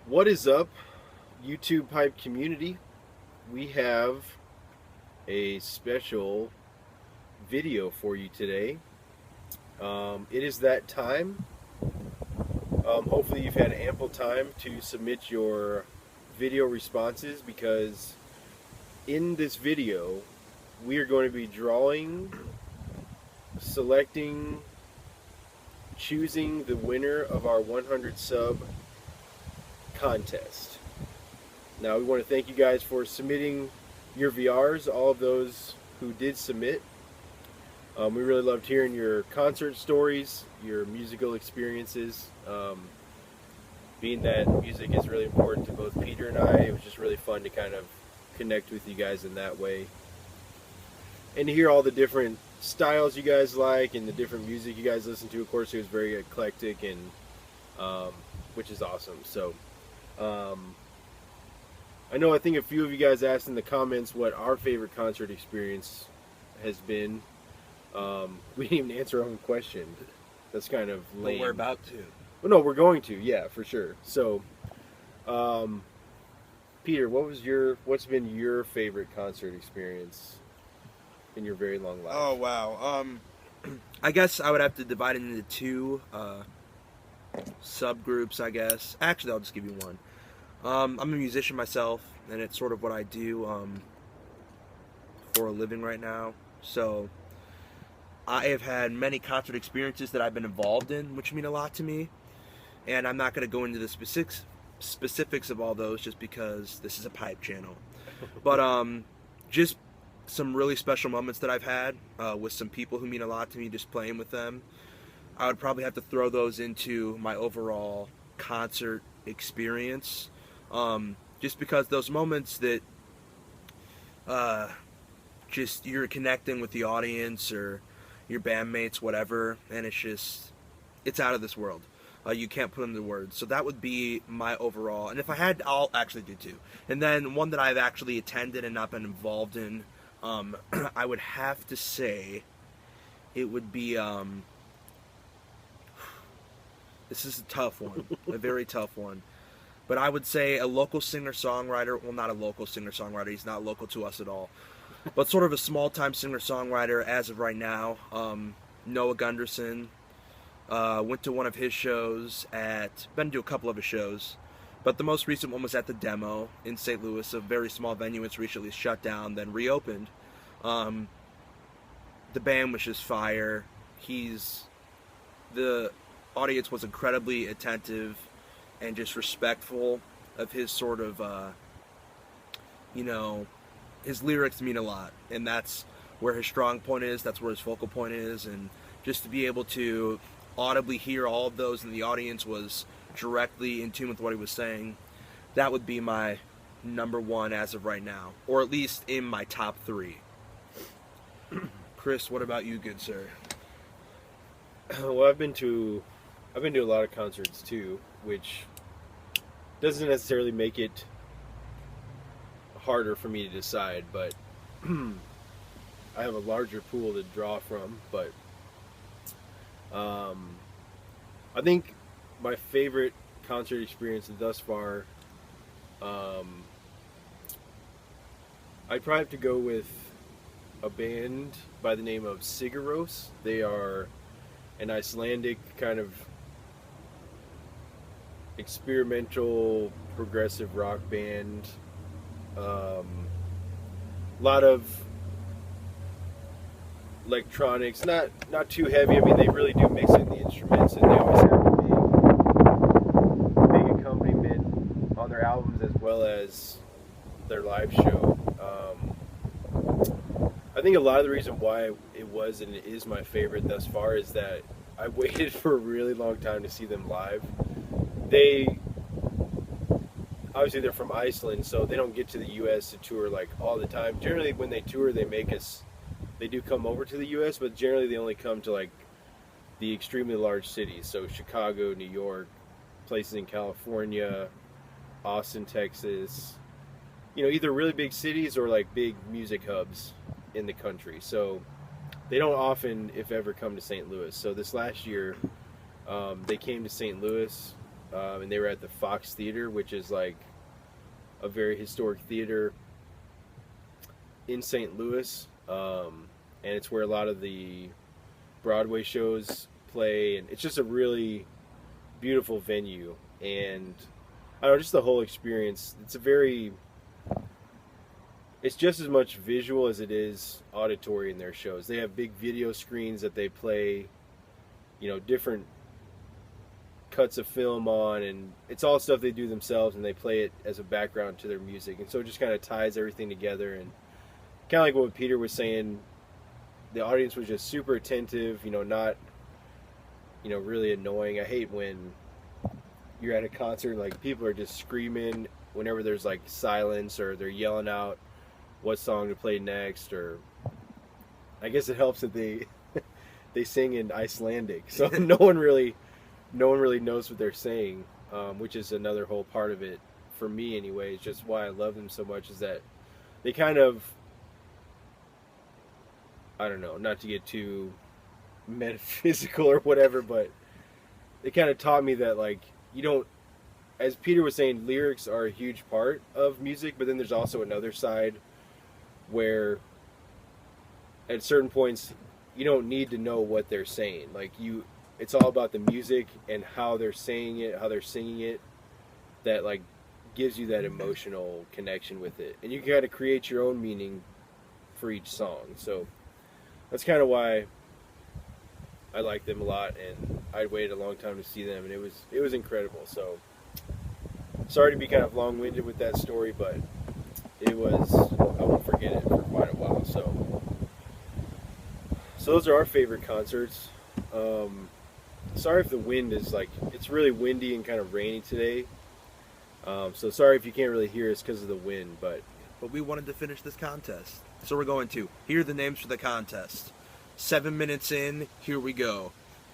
What is up, YouTube Hype community? We have a special video for you today. It is that time. Hopefully, you've had ample time to submit your video responses because in this video, we are going to be drawing, selecting, choosing the winner of our 100 sub contest. Now we want to thank you guys for submitting your VRs, all of those who did submit. We really loved hearing your concert stories, your musical experiences. Being that music is really important to both Peter and I, it was just really fun to kind of connect with you guys in that way. And to hear all the different styles you guys like and the different music you guys listen to. Of course, it was very eclectic, and which is awesome. So I think a few of you guys asked in the comments what our favorite concert experience has been. We didn't even answer our own question. That's kind of lame. But we're about to. Well, no, we're going to, yeah, for sure. So, Peter, what's been your favorite concert experience in your very long life? Oh, wow. I guess I would have to divide it into two subgroups, I guess. Actually, I'll just give you one. I'm a musician myself, and it's sort of what I do for a living right now. So I have had many concert experiences that I've been involved in, which mean a lot to me. And I'm not going to go into the specifics of all those just because this is a pipe channel. But just some really special moments that I've had with some people who mean a lot to me, just playing with them. I would probably have to throw those into my overall concert experience. Just because those moments that just you're connecting with the audience or your bandmates, whatever, and it's out of this world. You can't put into words. So that would be my overall. And if I had, I'll actually do two. And then one that I've actually attended and not been involved in, I would have to say it would be, this is a tough one, a very tough one. But I would say a local singer-songwriter, well, not a local singer-songwriter, he's not local to us at all, but sort of a small-time singer-songwriter as of right now, Noah Gunderson. Went to one of his shows been to a couple of his shows, but the most recent one was at the Demo in St. Louis, a very small venue. It's recently shut down, then reopened. The band was just fire. The audience was incredibly attentive and just respectful of his sort of, his lyrics mean a lot, and that's where his strong point is, that's where his focal point is, and just to be able to audibly hear all of those and the audience was directly in tune with what he was saying, that would be my number one as of right now, or at least in my top three. Chris, what about you, good sir? Well, I've been to a lot of concerts too, which doesn't necessarily make it harder for me to decide, but I have a larger pool to draw from. But I think my favorite concert experience thus far, I'd probably have to go with a band by the name of Sigur. They are an Icelandic kind of experimental progressive rock band. A lot of electronics, not too heavy. I mean, they really do mix in the instruments, and they always have a big accompaniment on their albums as well as their live show. I think a lot of the reason why it was and it is my favorite thus far is that I waited for a really long time to see them live. Obviously they're from Iceland, so they don't get to the U.S. to tour like all the time. Generally, when they tour, they do come over to the U.S., but generally they only come to like the extremely large cities. So Chicago, New York, places in California, Austin, Texas. Either really big cities or like big music hubs in the country. So they don't often, if ever, come to St. Louis. So this last year, they came to St. Louis. and they were at the Fox Theater, which is like a very historic theater in St. Louis, and it's where a lot of the Broadway shows play, and it's just a really beautiful venue. And I don't know, just the whole experience. It's just as much visual as it is auditory in their shows. They have big video screens that they play, different cuts of film on, and it's all stuff they do themselves, and they play it as a background to their music. And so it just kind of ties everything together. And kind of like what Peter was saying, the audience was just super attentive, not, really annoying. I hate when you're at a concert and like people are just screaming whenever there's like silence, or they're yelling out what song to play next, or I guess it helps that they they sing in Icelandic, so no one really knows what they're saying, which is another whole part of it for me anyway. It's just why I love them so much, is that they kind of, I don't know, not to get too metaphysical or whatever, but they kind of taught me that, like, you don't, as Peter was saying, lyrics are a huge part of music, but then there's also another side where at certain points you don't need to know what they're saying. Like, it's all about the music and how they're saying it, how they're singing it, that like gives you that emotional connection with it, and you got to create your own meaning for each song. So that's kind of why I like them a lot, and I'd waited a long time to see them, and it was incredible. So sorry to be kind of long-winded with that story, but I won't forget it for quite a while. So those are our favorite concerts. Sorry if the wind is like, it's really windy and kind of rainy today. So sorry if you can't really hear us because of the wind, but we wanted to finish this contest, so we're going to. Here are the names for the contest. 7 minutes in, here we go.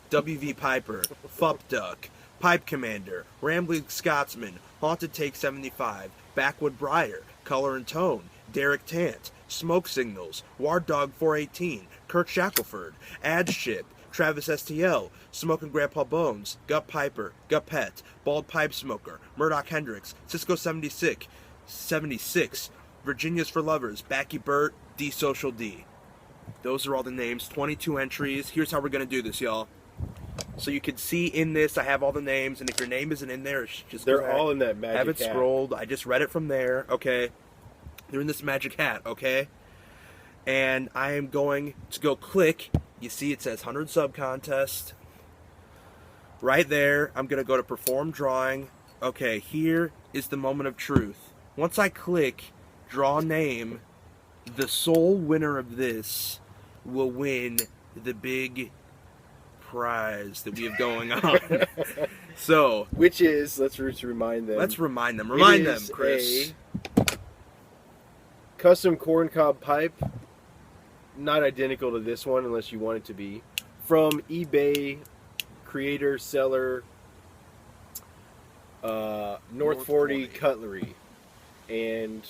WV Piper, Fup Duck, Pipe Commander, Rambling Scotsman, Haunted Take 75, Backwood Briar, Color and Tone, Derek Tant, Smoke Signals, Ward Dog 418, Kurt Shackelford, Ad Ship, Travis STL, Smoking Grandpa Bones, Gut Piper, Gut Pet, Bald Pipe Smoker, Murdoch Hendricks, Cisco 76, Virginia's for Lovers, Backy Burt, D Social D. Those are all the names, 22 entries. Here's how we're going to do this, y'all. So you can see in this, I have all the names, and if your name isn't in there, it's just they're all in that magic hat. Have it scrolled. I just read it from there, okay? They're in this magic hat, okay? And I am going to go click. You see it says 100 sub contest. Right there, I'm going to go to perform drawing. Okay, here is the moment of truth. Once I click draw name, the sole winner of this will win the big prize that we have going on. So, which is, let's remind them. Remind them, Chris. A custom corncob pipe, not identical to this one unless you want it to be, from eBay creator seller North 40 Cutlery. And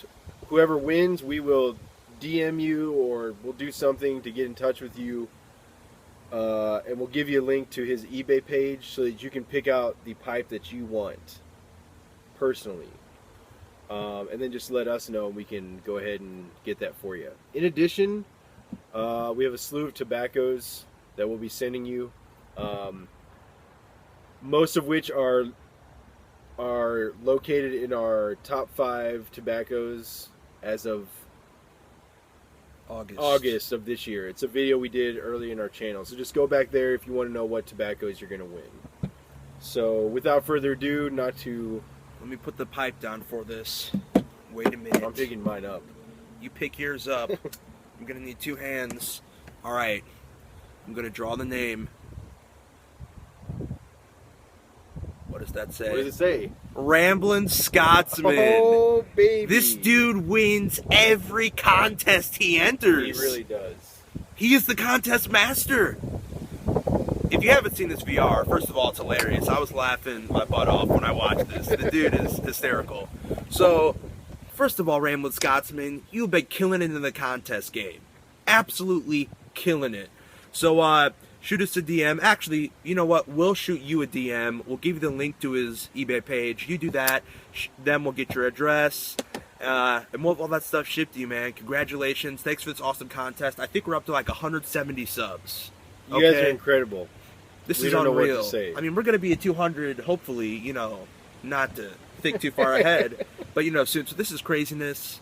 whoever wins, we will DM you, or we'll do something to get in touch with you, and we'll give you a link to his eBay page so that you can pick out the pipe that you want personally, and then just let us know and we can go ahead and get that for you. In addition, we have a slew of tobaccos that we'll be sending you, most of which are located in our top 5 tobaccos as of August of this year. It's a video we did early in our channel, so just go back there if you want to know what tobaccos you're going to win. So without further ado, let me put the pipe down for this. Wait a minute. I'm picking mine up. You pick yours up. I'm going to need 2 hands. Alright. I'm going to draw the name. What does that say? What does it say? Ramblin' Scotsman. Oh, baby. This dude wins every contest he enters. He really does. He is the contest master. If you haven't seen this VR, first of all, it's hilarious. I was laughing my butt off when I watched this. The dude is hysterical. So, first of all, Ramblin' Scotsman, you've been killing it in the contest game. Absolutely killing it. So, shoot us a DM. Actually, you know what? We'll shoot you a DM. We'll give you the link to his eBay page. You do that. Then we'll get your address. And we'll have all that stuff shipped to you, man. Congratulations. Thanks for this awesome contest. I think we're up to like 170 subs. You guys are incredible. This we is don't unreal. know what to say. I mean, we're going to be at 200, hopefully, you know, not to think too far ahead. But, you know, soon. So this is craziness.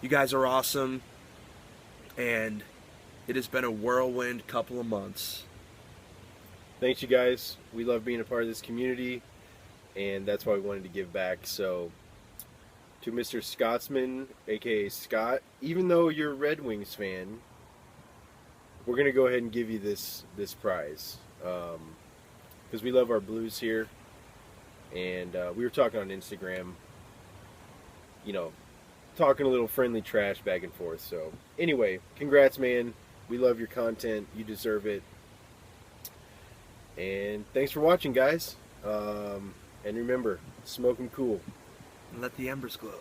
You guys are awesome. And it has been a whirlwind couple of months. Thanks, you guys. We love being a part of this community. And that's why we wanted to give back. So, to Mr. Scotsman, a.k.a. Scott, even though you're a Red Wings fan, we're going to go ahead and give you this prize. Because we love our Blues here. And we were talking on Instagram, you know, talking a little friendly trash back and forth. So, anyway, congrats, man. We love your content. You deserve it. And thanks for watching, guys. And remember, smoke 'em cool. And let the embers glow.